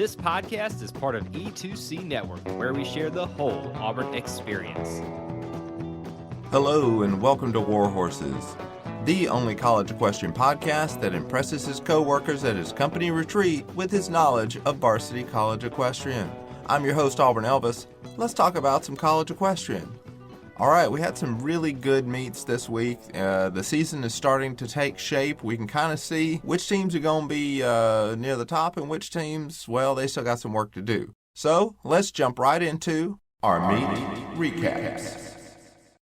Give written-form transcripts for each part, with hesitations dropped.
This podcast is part of E2C Network, where we share the whole Auburn experience. Hello and welcome to War Horses, the only college equestrian podcast that impresses his co-workers at his company retreat with his knowledge of varsity college equestrian. I'm your host, Auburn Elvis. Let's talk about some college equestrian. All right, we had some really good meets this week. The season is starting to take shape. We can kind of see which teams are going to be near the top and which teams, well, they still got some work to do. So let's jump right into our meet recaps.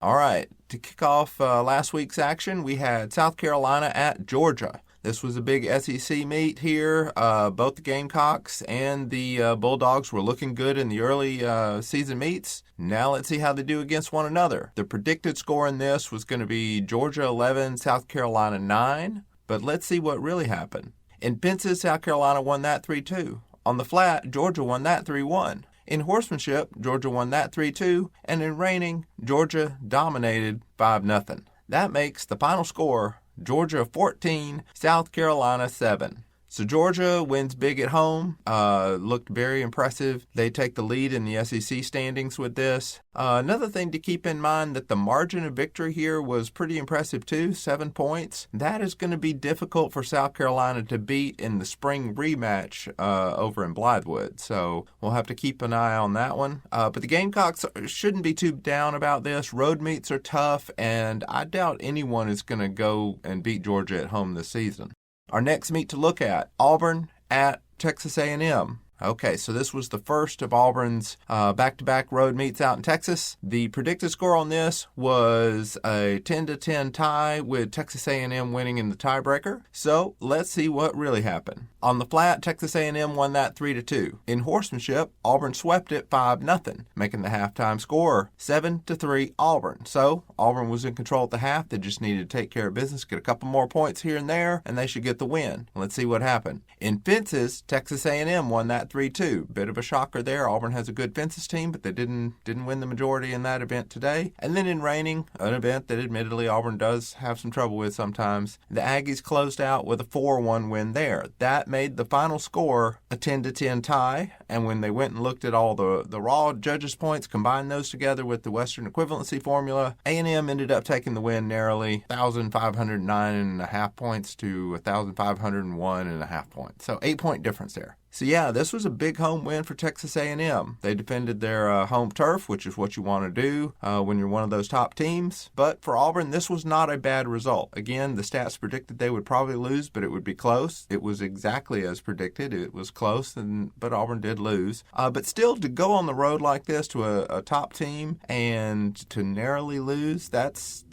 All right, to kick off last week's action, we had South Carolina at Georgia. This was a big SEC meet here. Both the Gamecocks and the Bulldogs were looking good in the early season meets. Now let's see how they do against one another. The predicted score in this was going to be Georgia 11, South Carolina 9. But let's see what really happened. In fences, South Carolina won that 3-2. On the flat, Georgia won that 3-1. In horsemanship, Georgia won that 3-2. And in reining, Georgia dominated 5-0. That makes the final score Georgia 14, South Carolina 7. So Georgia wins big at home, looked very impressive. They take the lead in the SEC standings with this. Another thing to keep in mind that the margin of victory here was pretty impressive too, 7 points. That is going to be difficult for South Carolina to beat in the spring rematch over in Blythewood. So we'll have to keep an eye on that one. But the Gamecocks shouldn't be too down about this. Road meets are tough, and I doubt anyone is going to go and beat Georgia at home this season. Our next meet to look at, Auburn at Texas A&M. Okay, so this was the first of Auburn's back-to-back road meets out in Texas. The predicted score on this was a 10-10 tie with Texas A&M winning in the tiebreaker. So let's see what really happened. On the flat, Texas A&M won that 3-2. In horsemanship, Auburn swept it 5-0, making the halftime score 7-3 Auburn. So Auburn was in control at the half. They just needed to take care of business, get a couple more points here and there, and they should get the win. Let's see what happened. In fences, Texas A&M won that 3-2. Bit of a shocker there. Auburn has a good fences team, but they didn't win the majority in that event today. And then in reining, an event that admittedly Auburn does have some trouble with sometimes, the Aggies closed out with a 4-1 win there. That made the final score a 10-10 tie, and when they went and looked at all the raw judges' points, combined those together with the Western equivalency formula, A&M ended up taking the win narrowly, 1,509.5 points to 1,501.5 points. So 8-point difference there. So yeah, this was a big home win for Texas A&M. They defended their home turf, which is what you want to do when you're one of those top teams. But for Auburn, this was not a bad result. Again, the stats predicted they would probably lose, but it would be close. It was exactly as predicted. It was close, but Auburn did lose. But still, to go on the road like this to a top team and to narrowly lose, that's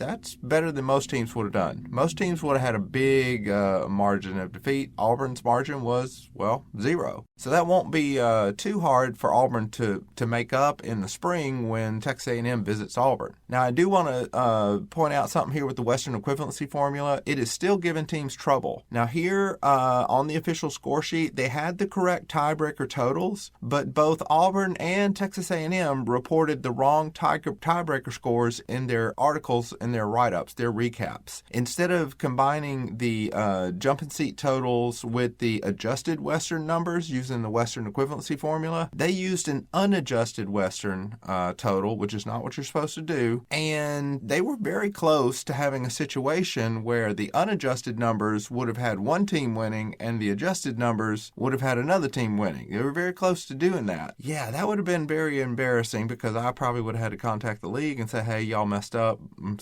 better than most teams would have done. Most teams would have had a big margin of defeat. Auburn's margin was, well, 0. So that won't be too hard for Auburn to make up in the spring when Texas A&M visits Auburn. Now, I do want to point out something here with the Western equivalency formula. It is still giving teams trouble. Now, here on the official score sheet, they had the correct tiebreaker totals, but both Auburn and Texas A&M reported the wrong tiebreaker scores in their articles, in their write-ups, their recaps. Instead of combining the jumping seat totals with the adjusted Western numbers, using the Western equivalency formula, they used an unadjusted Western total, which is not what you're supposed to do, and they were very close to having a situation where the unadjusted numbers would have had one team winning and the adjusted numbers would have had another team winning. They were very close to doing that. Yeah, that would have been very embarrassing because I probably would have had to contact the league and say, hey, y'all messed up,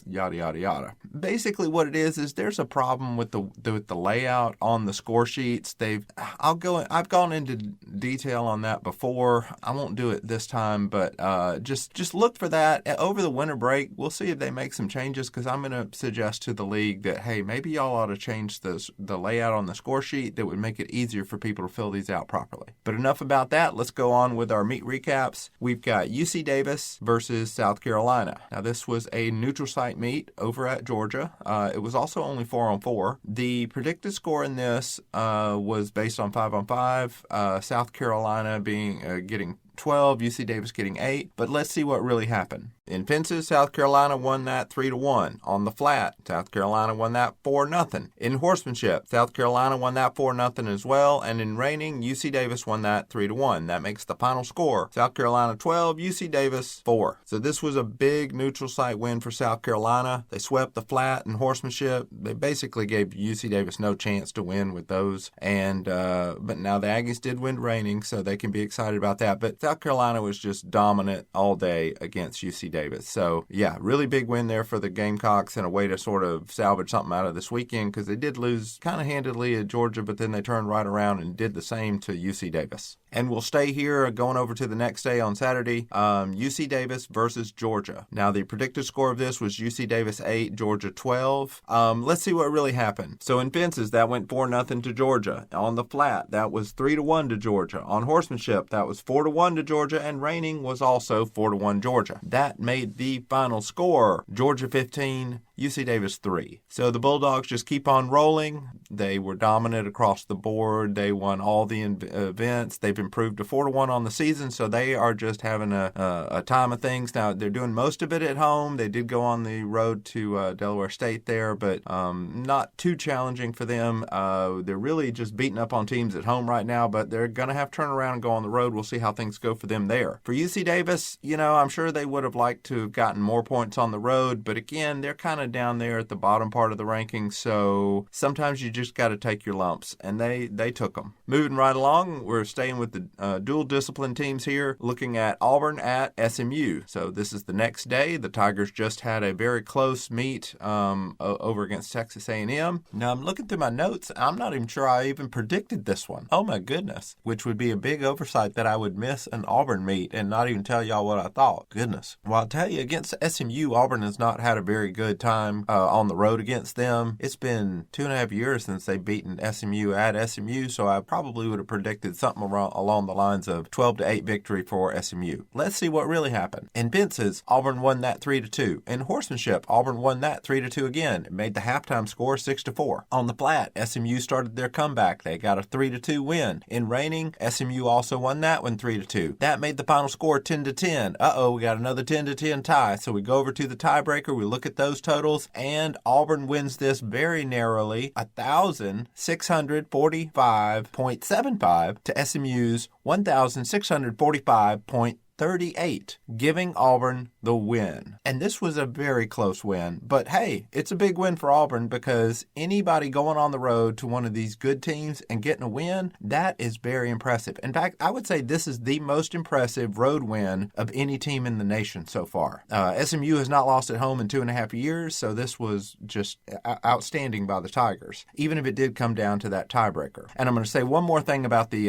yada, yada, yada. Basically what it is there's a problem with the layout on the score sheets. I've gone into detail on that before. I won't do it this time, but just look for that over the winter break. We'll see if they make some changes, because I'm going to suggest to the league that, hey, maybe y'all ought to change the layout on the score sheet that would make it easier for people to fill these out properly. But enough about that. Let's go on with our meet recaps. We've got UC Davis versus South Carolina. Now, this was a neutral site meet over at Georgia. It was also only 4-on-4. The predicted score in this was based on 5-on-5. South Carolina getting 12, UC Davis getting 8. But let's see what really happened. In fences, South Carolina won that 3-1. On the flat, South Carolina won that 4-0. In horsemanship, South Carolina won that 4-0 as well. And in reining, UC Davis won that 3-1. That makes the final score South Carolina 12, UC Davis 4. So this was a big neutral site win for South Carolina. They swept the flat and horsemanship. They basically gave UC Davis no chance to win with those. And but now the Aggies did win reining, so they can be excited about that. But South Carolina was just dominant all day against UC Davis. So, yeah, really big win there for the Gamecocks and a way to sort of salvage something out of this weekend because they did lose kind of handedly at Georgia, but then they turned right around and did the same to UC Davis. And we'll stay here going over to the next day on Saturday, UC Davis versus Georgia. Now, the predicted score of this was UC Davis 8, Georgia 12. Let's see what really happened. So in fences, that went 4-0 to Georgia. On the flat, that was 3-1 to Georgia. On horsemanship, that was 4-1 to Georgia, and reining was also 4-1 Georgia. That made the final score Georgia 15, UC Davis 3. So the Bulldogs just keep on rolling. They were dominant across the board. They won all the events. They've improved to 4-1 on the season, so they are just having a time of things. Now, they're doing most of it at home. They did go on the road to Delaware State there, but not too challenging for them. They're really just beating up on teams at home right now, but they're going to have to turn around and go on the road. We'll see how things go for them there. For UC Davis, I'm sure they would have liked to have gotten more points on the road, but again, they're kind of down there at the bottom part of the rankings, so sometimes you just got to take your lumps, and they took them. Moving right along, we're staying with the dual discipline teams here, looking at Auburn at SMU. So this is the next day. The Tigers just had a very close meet over against Texas A&M. Now I'm looking through my notes. I'm not even sure I even predicted this one. Oh my goodness, which would be a big oversight that I would miss an Auburn meet and not even tell y'all what I thought. Goodness. Well, I'll tell you, against SMU, Auburn has not had a very good time on the road against them. It's been 2.5 years since they've beaten SMU at SMU, so I probably would have predicted something along the lines of 12-8 victory for SMU. Let's see what really happened. In fences, Auburn won that 3-2. In horsemanship, Auburn won that 3-2 again. It made the halftime score 6-4. On the flat, SMU started their comeback. They got a 3-2 win. In reining, SMU also won that one 3-2. That made the final score 10-10. We got another 10-10 tie. So we go over to the tiebreaker. We look at those totals, and Auburn wins this very narrowly, 1,645.75 to SMU's 1,645.38, giving Auburn the win. And this was a very close win, but hey, it's a big win for Auburn because anybody going on the road to one of these good teams and getting a win, that is very impressive. In fact, I would say this is the most impressive road win of any team in the nation so far. SMU has not lost at home in 2.5 years, so this was just outstanding by the Tigers, even if it did come down to that tiebreaker. And I'm going to say one more thing about the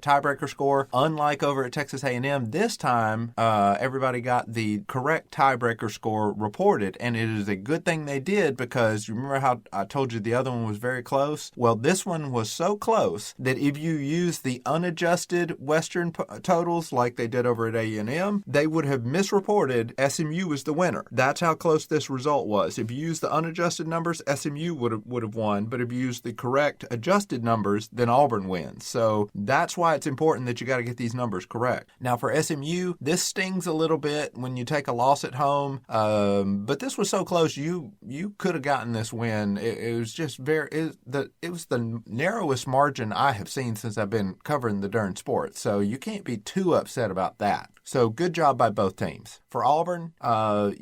tiebreaker score. Unlike over at Texas A&M, this time everybody got the correct tiebreaker score reported, and it is a good thing they did because you remember how I told you the other one was very close? Well, this one was so close that if you use the unadjusted Western totals like they did over at A&M, they would have misreported SMU was the winner. That's how close this result was. If you use the unadjusted numbers, SMU would have won, but if you use the correct adjusted numbers, then Auburn wins. So that's why it's important that you got to get these numbers correct. Now for SMU, this stings a little bit when you take a loss at home, but this was so close. You could have gotten this win. It was just it was the narrowest margin I have seen since I've been covering the darn sport. So you can't be too upset about that. So good job by both teams. For Auburn, going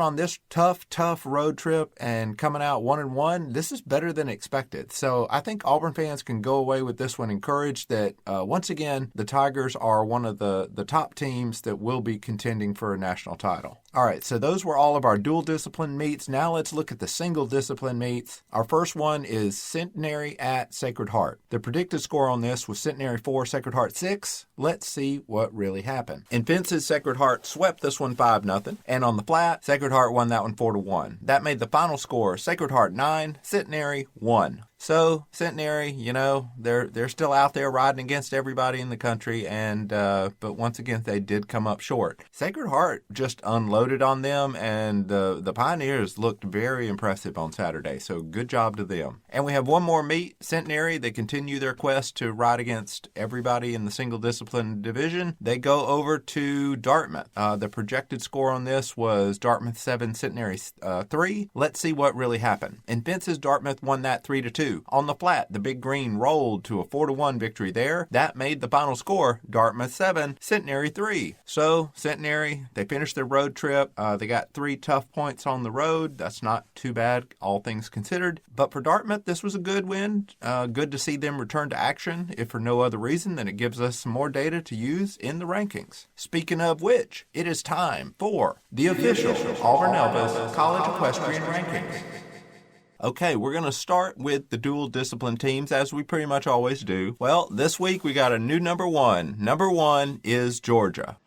on this tough road trip and coming out 1-1, this is better than expected. So I think Auburn fans can go away with this one encouraged that, once again, the Tigers are one of the top teams that will be contending for a national title. All right, so those were all of our dual discipline meets. Now let's look at the single discipline meets. Our first one is Centenary at Sacred Heart. The predicted score on this was Centenary 4, Sacred Heart 6. Let's see what really happened. In fences, Sacred Heart swept this one 5-0. And on the flat, Sacred Heart won that one 4-1. That made the final score Sacred Heart 9, Centenary 1. So Centenary, they're still out there riding against everybody in the country, and but once again they did come up short. Sacred Heart just unloaded on them, and the Pioneers looked very impressive on Saturday. So good job to them. And we have one more meet. Centenary, they continue their quest to ride against everybody in the single discipline division. They go over to Dartmouth. The projected score on this was Dartmouth 7, Centenary 3. Let's see what really happened. In fences, Dartmouth won that 3-2. On the flat, the Big Green rolled to a 4-1 victory there. That made the final score Dartmouth 7, Centenary 3. So Centenary, they finished their road trip. They got 3 tough points on the road. That's not too bad, all things considered. But for Dartmouth, this was a good win. Good to see them return to action, if for no other reason than it gives us some more data to use in the rankings. Speaking of which, it is time for the official Auburn Elvis College Equestrian Rankings. Okay, we're going to start with the dual discipline teams, as we pretty much always do. Well, this week we got a new number one. Number one is Georgia.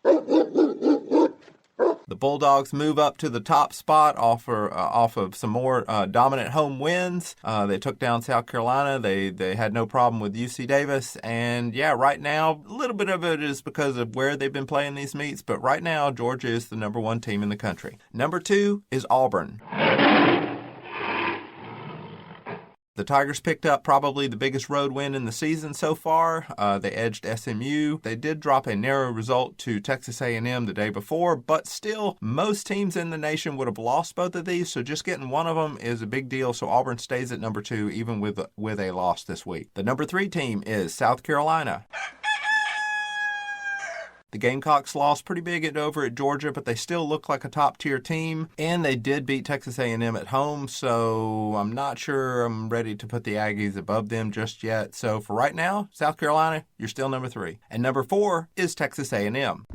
The Bulldogs move up to the top spot off of some more dominant home wins. They took down South Carolina. They had no problem with UC Davis. And yeah, right now, a little bit of it is because of where they've been playing these meets. But right now, Georgia is the number one team in the country. Number two is Auburn. The Tigers picked up probably the biggest road win in the season so far. They edged SMU. They did drop a narrow result to Texas A&M the day before, but still, most teams in the nation would have lost both of these, so just getting one of them is a big deal, so Auburn stays at number two even with a loss this week. The number three team is South Carolina. The Gamecocks lost pretty big over at Georgia, but they still look like a top-tier team, and they did beat Texas A&M at home, so I'm not sure I'm ready to put the Aggies above them just yet. So for right now, South Carolina, you're still number three. And number four is Texas A&M.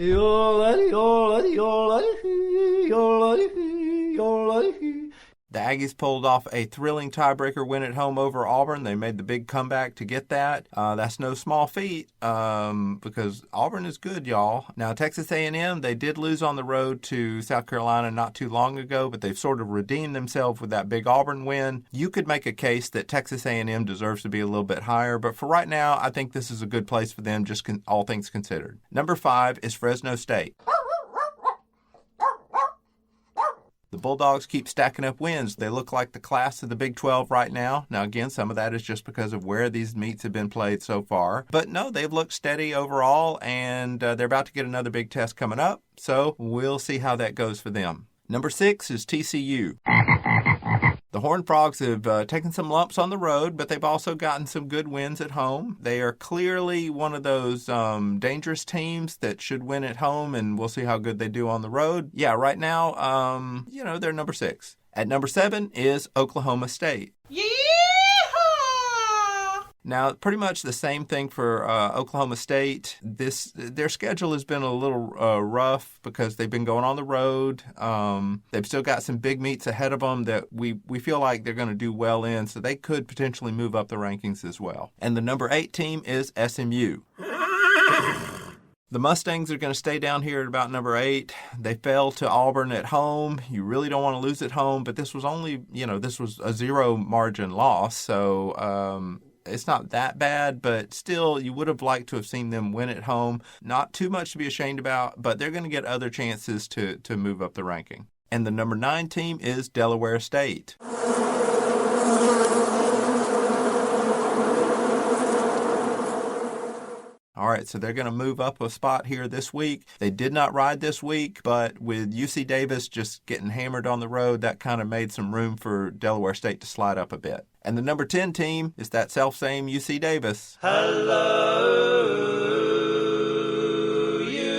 The Aggies pulled off a thrilling tiebreaker win at home over Auburn. They made the big comeback to get that. That's no small feat because Auburn is good, y'all. Now, Texas A&M, they did lose on the road to South Carolina not too long ago, but they've sort of redeemed themselves with that big Auburn win. You could make a case that Texas A&M deserves to be a little bit higher, but for right now, I think this is a good place for them, just all things considered. Number five is Fresno State. The Bulldogs keep stacking up wins. They look like the class of the Big 12 right now. Now, again, some of that is just because of where these meets have been played so far. But no, they've looked steady overall, and they're about to get another big test coming up. So we'll see how that goes for them. Number six is TCU. The Horned Frogs have taken some lumps on the road, but they've also gotten some good wins at home. They are clearly one of those dangerous teams that should win at home, and we'll see how good they do on the road. Yeah, right now, they're number six. At number seven is Oklahoma State. Now, pretty much the same thing for Oklahoma State. Their schedule has been a little rough because they've been going on the road. They've still got some big meets ahead of them that we feel like they're going to do well in, so they could potentially move up the rankings as well. And the number 8 team is SMU. The Mustangs are going to stay down here at about number 8. They fell to Auburn at home. You really don't want to lose at home, but this was only, this was a 0 margin loss, so it's not that bad, but still, you would have liked to have seen them win at home. Not too much to be ashamed about, but they're going to get other chances to move up the ranking. And the number 9 team is Delaware State. All right, so they're going to move up a spot here this week. They did not ride this week, but with UC Davis just getting hammered on the road, that kind of made some room for Delaware State to slide up a bit. And the number 10 team is that self-same UC Davis. Hello, you.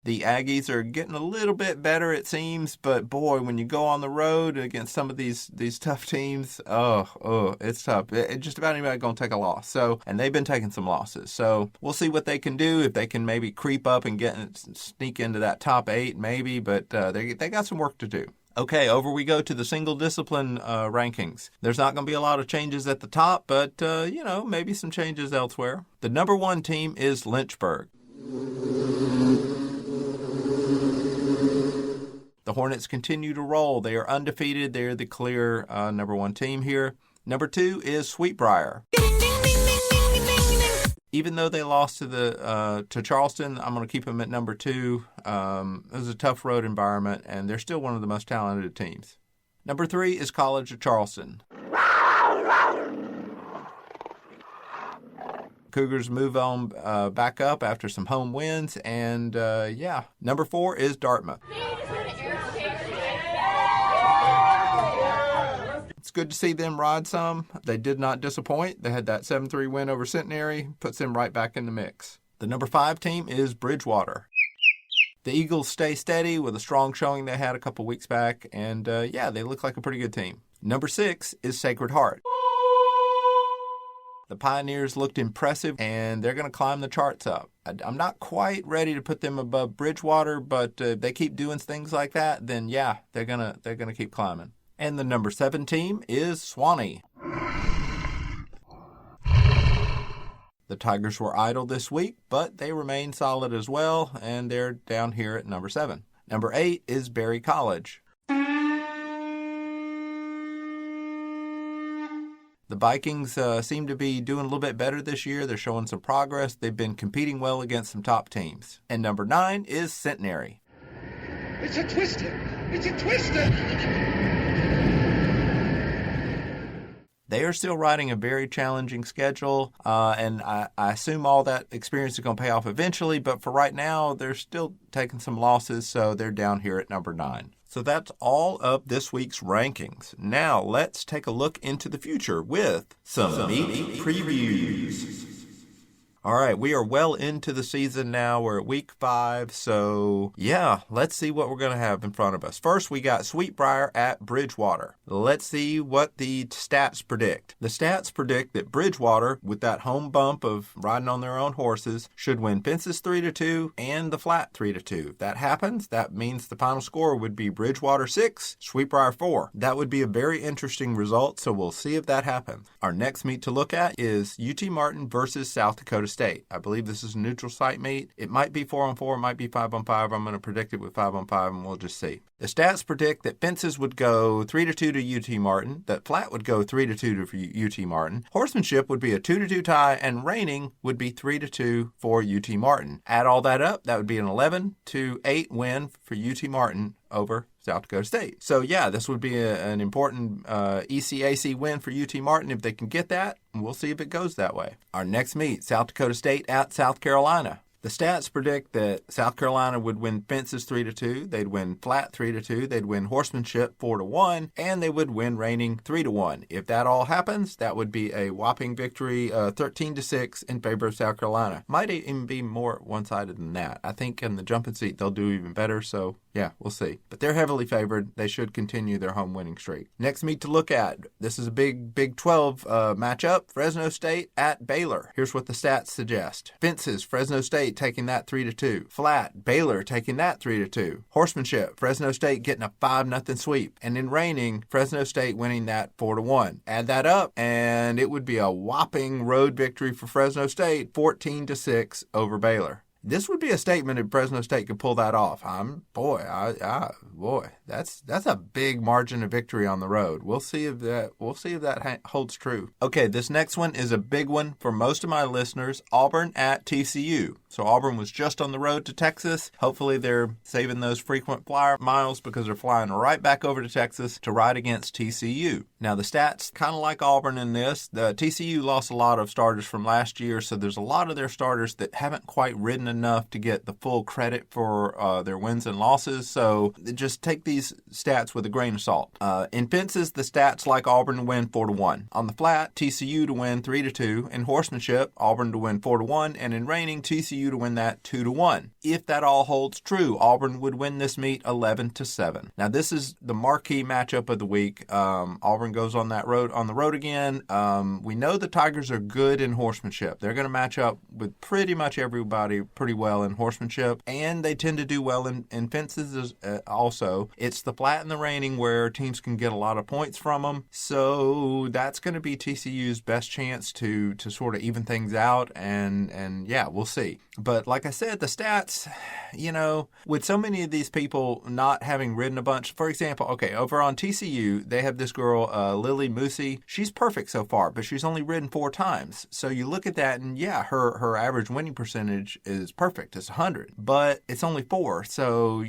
The Aggies are getting a little bit better, it seems, but boy, when you go on the road against some of these tough teams, it's tough. Just about anybody going to take a loss. So, and they've been taking some losses. So we'll see what they can do, if they can maybe creep up and sneak into that top 8, maybe, but they got some work to do. Okay, over we go to the single discipline rankings. There's not going to be a lot of changes at the top, but, maybe some changes elsewhere. The number 1 team is Lynchburg. The Hornets continue to roll. They are undefeated. They're the clear number 1 team here. Number 2 is Sweetbriar. Even though they lost to Charleston, I'm going to keep them at number 2. It was a tough road environment, and they're still one of the most talented teams. Number 3 is College of Charleston. Cougars move on back up after some home wins, and Number 4 is Dartmouth. It's good to see them ride some. They did not disappoint. They had that 7-3 win over Centenary, puts them right back in the mix. The number 5 team is Bridgewater. The Eagles stay steady with a strong showing they had a couple weeks back, and they look like a pretty good team. Number 6 is Sacred Heart. The Pioneers looked impressive, and they're going to climb the charts up. I'm not quite ready to put them above Bridgewater, but if they keep doing things like that, then they're gonna keep climbing. And the number 7 team is Swanee. The Tigers were idle this week, but they remain solid as well, and they're down here at number 7. Number 8 is Berry College. The Vikings seem to be doing a little bit better this year. They're showing some progress. They've been competing well against some top teams. And number 9 is Centenary. It's a twister! It's a twister! They are still riding a very challenging schedule, and I assume all that experience is going to pay off eventually, but for right now, they're still taking some losses, so they're down here at number 9. So that's all of this week's rankings. Now let's take a look into the future with some meet previews. All right, we are well into the season now. We're at week 5, so let's see what we're going to have in front of us. First, we got Sweetbriar at Bridgewater. Let's see what the stats predict. The stats predict that Bridgewater, with that home bump of riding on their own horses, should win fences 3-2 and the flat 3-2. If that happens, that means the final score would be Bridgewater 6, Sweetbriar 4. That would be a very interesting result, so we'll see if that happens. Our next meet to look at is UT Martin versus South Dakota State. I believe this is a neutral site meet. It might be 4-on-4, it might be 5-on-5. I'm going to predict it with 5-on-5, and we'll just see. The stats predict that fences would go 3-2 to UT Martin, that flat would go 3-2 to UT Martin, horsemanship would be a 2-2 tie, and reining would be 3-2 for UT Martin. Add all that up, that would be an 11-8 win for UT Martin over South Dakota State. So this would be an important ECAC win for UT Martin if they can get that, and we'll see if it goes that way. Our next meet, South Dakota State at South Carolina. The stats predict that South Carolina would win fences 3-2, they'd win flat 3-2, they'd win horsemanship 4-1, and they would win reining 3-1. If that all happens, that would be a whopping victory, 13-6 in favor of South Carolina. Might even be more one-sided than that. I think in the jumping seat they'll do even better, so we'll see. But they're heavily favored. They should continue their home winning streak. Next meet to look at. This is a Big 12 matchup. Fresno State at Baylor. Here's what the stats suggest. Fences, Fresno State taking that 3-2. Flat, Baylor taking that 3-2. Horsemanship, Fresno State getting a 5-0 sweep. And in reining, Fresno State winning that 4-1. Add that up, and it would be a whopping road victory for Fresno State, 14-6 over Baylor. This would be a statement if Fresno State could pull that off. That's a big margin of victory on the road. We'll see if that holds true. Okay, this next one is a big one for most of my listeners. Auburn at TCU. So Auburn was just on the road to Texas. Hopefully they're saving those frequent flyer miles because they're flying right back over to Texas to ride against TCU. Now the stats kind of like Auburn in this. The TCU lost a lot of starters from last year, so there's a lot of their starters that haven't quite ridden enough to get the full credit for their wins and losses. So just take these stats with a grain of salt. In fences, the stats like Auburn to win 4-1. On the flat, TCU to win 3-2. In horsemanship, Auburn to win 4-1. And in reining, TCU to win that 2-1. If that all holds true, Auburn would win this meet 11-7. Now this is the marquee matchup of the week. Auburn goes on the road again. We know the Tigers are good in horsemanship. They're going to match up with pretty much everybody pretty well in horsemanship, and they tend to do well in fences also. It's the flat and the reining where teams can get a lot of points from them, so that's going to be TCU's best chance to sort of even things out, and we'll see. But like I said, the stats, with so many of these people not having ridden a bunch, for example, okay, over on TCU, they have this girl, Lily Moosey. She's perfect so far, but she's only ridden 4 times. So you look at that and yeah, her average winning percentage is perfect. It's 100, but it's only 4. So,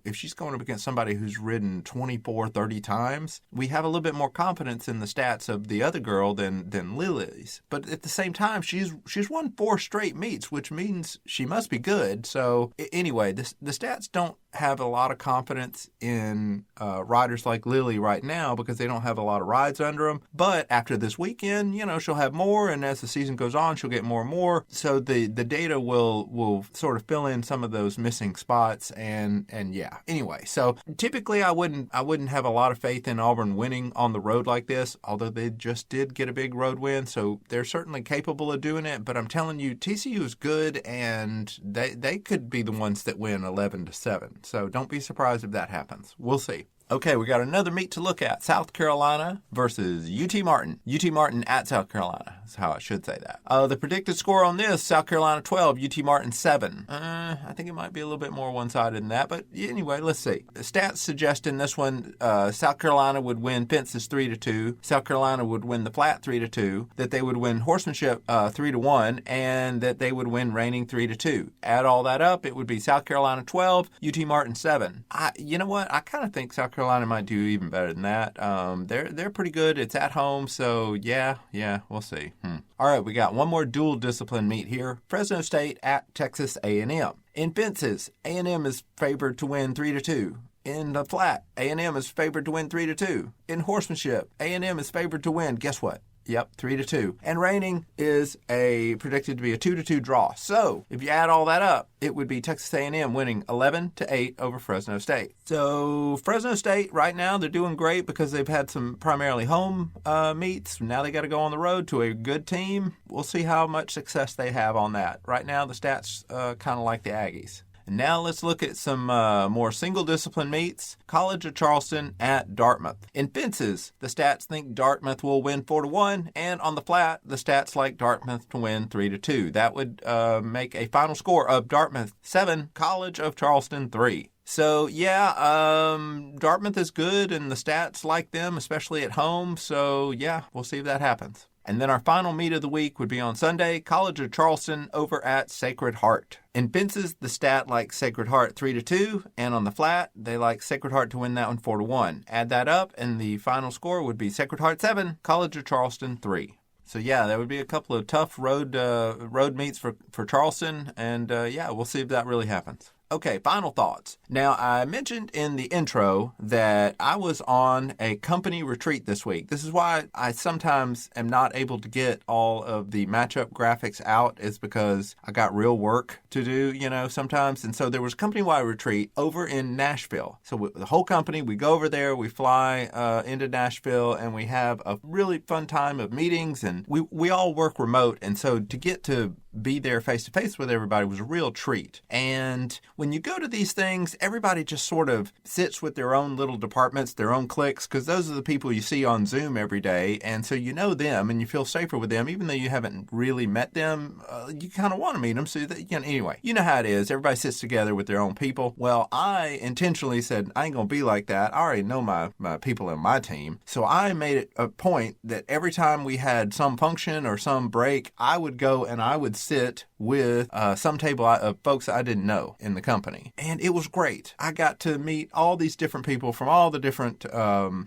if she's going up against somebody who's ridden 24, 30 times, we have a little bit more confidence in the stats of the other girl than Lily's. But at the same time, she's won 4 straight meets, which means she must be good. So anyway, the stats don't have a lot of confidence in riders like Lily right now because they don't have a lot of rides under them. But after this weekend, she'll have more, and as the season goes on, she'll get more and more. So the data will sort of fill in some of those missing spots, and yeah. Anyway, so typically I wouldn't have a lot of faith in Auburn winning on the road like this, although they just did get a big road win, so they're certainly capable of doing it. But I'm telling you, TCU is good, and they could be the ones that win 11-7. So don't be surprised if that happens. We'll see. Okay, we got another meet to look at. South Carolina versus UT Martin. UT Martin at South Carolina is how I should say that. The predicted score on this, South Carolina 12, UT Martin 7. I think it might be a little bit more one-sided than that, but anyway, let's see. The stats suggest in this one, South Carolina would win fences 3-2. South Carolina would win the flat 3-2. That they would win horsemanship 3-1, and that they would win reining 3-2. Add all that up, it would be South Carolina 12, UT Martin 7. You know what? I kind of think South Carolina might do even better than that. They're pretty good. It's at home, so yeah, we'll see. All right, we got one more dual discipline meet here. Fresno State at Texas A&M. In fences, A&M is favored to win 3-2. In the flat, A&M is favored to win 3-2. In horsemanship, A&M is favored to win, guess what? Yep, 3-2. And reining is predicted to be a 2-2 draw. So if you add all that up, it would be Texas A&M winning 11-8 over Fresno State. So Fresno State right now, they're doing great because they've had some primarily home meets. Now they got to go on the road to a good team. We'll see how much success they have on that. Right now, the stats kind of like the Aggies. And now let's look at some more single-discipline meets. College of Charleston at Dartmouth. In fences, the stats think Dartmouth will win 4-1, and on the flat, the stats like Dartmouth to win 3-2. That would make a final score of Dartmouth 7, College of Charleston 3. So, yeah, Dartmouth is good, and the stats like them, especially at home. So, yeah, we'll see if that happens. And then our final meet of the week would be on Sunday, College of Charleston over at Sacred Heart. In fences, the stat likes Sacred Heart 3-2, and on the flat, they like Sacred Heart to win that one 4-1. Add that up, and the final score would be Sacred Heart 7, College of Charleston 3. So yeah, there would be a couple of tough road meets for Charleston, and yeah, we'll see if that really happens. Okay, final thoughts. Now, I mentioned in the intro that I was on a company retreat this week. This is why I sometimes am not able to get all of the matchup graphics out, is because I got real work to do, sometimes. And so there was a company-wide retreat over in Nashville. So the whole company, we go over there, we fly into Nashville, and we have a really fun time of meetings, and we all work remote. And so to get to be there face-to-face with everybody was a real treat. And when you go to these things, everybody just sort of sits with their own little departments, their own cliques, because those are the people you see on Zoom every day. And so you know them and you feel safer with them, even though you haven't really met them. You kind of want to meet them. So that, anyway, you know how it is. Everybody sits together with their own people. Well, I intentionally said, I ain't going to be like that. I already know my people in my team. So I made it a point that every time we had some function or some break, I would go and I would sit with some table of folks I didn't know in the company. And it was great. I got to meet all these different people from all the different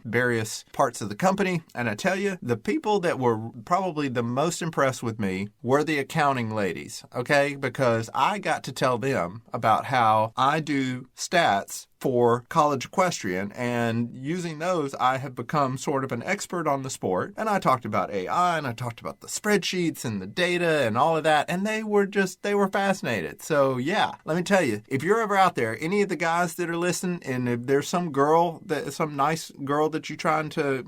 various parts of the company. And I tell you, the people that were probably the most impressed with me were the accounting ladies, okay? Because I got to tell them about how I do stats for College Equestrian, and using those, I have become sort of an expert on the sport. And I talked about AI, and I talked about the spreadsheets and the data and all of that, and they were fascinated. So yeah, let me tell you, if you're ever out there, any of the guys that are listening, and if there's some nice girl that you're trying to,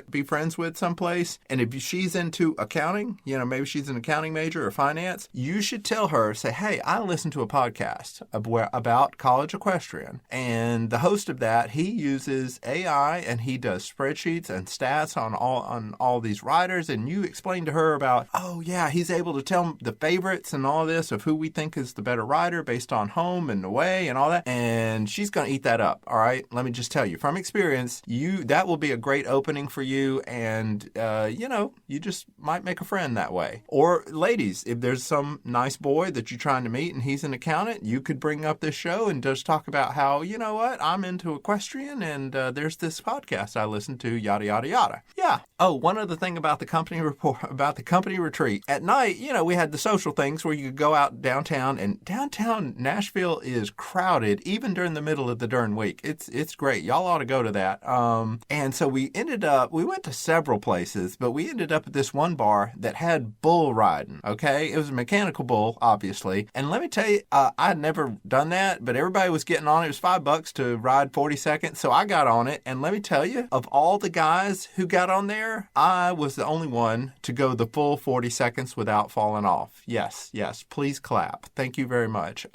be friends with someplace, and if she's into accounting, maybe she's an accounting major or finance, you should tell her, say, hey, I listened to a podcast about College Equestrian, and the host of that, he uses AI and he does spreadsheets and stats on all these riders. And you explain to her about, oh yeah, he's able to tell the favorites and all this of who we think is the better rider based on home and away and all that. And she's going to eat that up. All right. Let me just tell you from experience, that will be a great opening for you. And, you just might make a friend that way. Or ladies, if there's some nice boy that you're trying to meet and he's an accountant, you could bring up this show and just talk about how, you know what, I'm into equestrian and there's this podcast I listen to, yada, yada, yada. Yeah. Oh, one other thing about the company retreat. At night, we had the social things where you could go out downtown, and downtown Nashville is crowded even during the middle of the darn week. It's great. Y'all ought to go to that. And so we went to several places, but we ended up at this one bar that had bull riding. Okay. It was a mechanical bull, obviously. And let me tell you, I had never done that, but everybody was getting on it. It was $5 to ride 40 seconds. So I got on it. And let me tell you, of all the guys who got on there, I was the only one to go the full 40 seconds without falling off. Yes. Please clap. Thank you very much.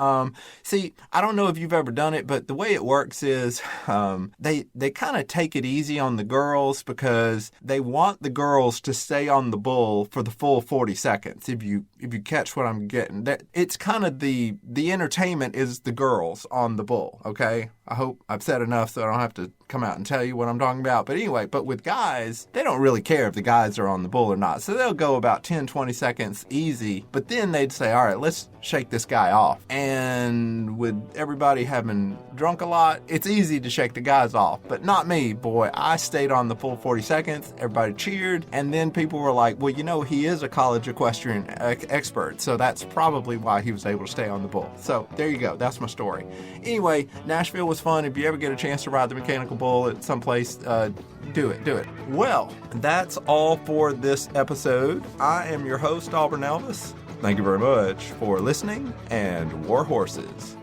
See, I don't know if you've ever done it, but the way it works is they kind of take it easy on the girls because they want the girls to stay on the bull for the full 40 seconds. If you catch what I'm getting, it's kind of the entertainment is the girls on the bull. Okay. I hope I've said enough so I don't have to come out and tell you what I'm talking about. But anyway, with guys, they don't really care if the guys are on the bull or not. So they'll go about 10, 20 seconds easy. But then they'd say, all right, let's shake this guy off. And with everybody having drunk a lot, it's easy to shake the guys off. But not me, boy. I stayed on the full 40 seconds. Everybody cheered. And then people were like, well, he is a college equestrian expert. So that's probably why he was able to stay on the bull. So there you go. That's my story. Anyway, Nashville was fun. If you ever get a chance to ride the mechanical bull at some place, do it. Well, that's all for this episode. I am your host, Auburn Elvis. Thank you very much for listening, and War Horses.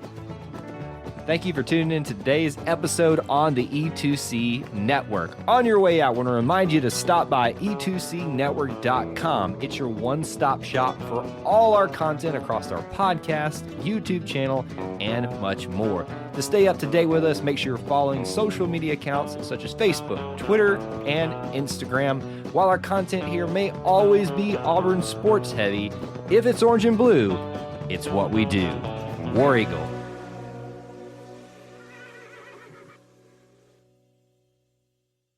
Thank you for tuning in to today's episode on the E2C Network. On your way out, I want to remind you to stop by e2cnetwork.com. It's your one-stop shop for all our content across our podcast, YouTube channel, and much more. To stay up to date with us, make sure you're following social media accounts such as Facebook, Twitter, and Instagram. While our content here may always be Auburn sports heavy, if it's orange and blue, it's what we do. War Eagle.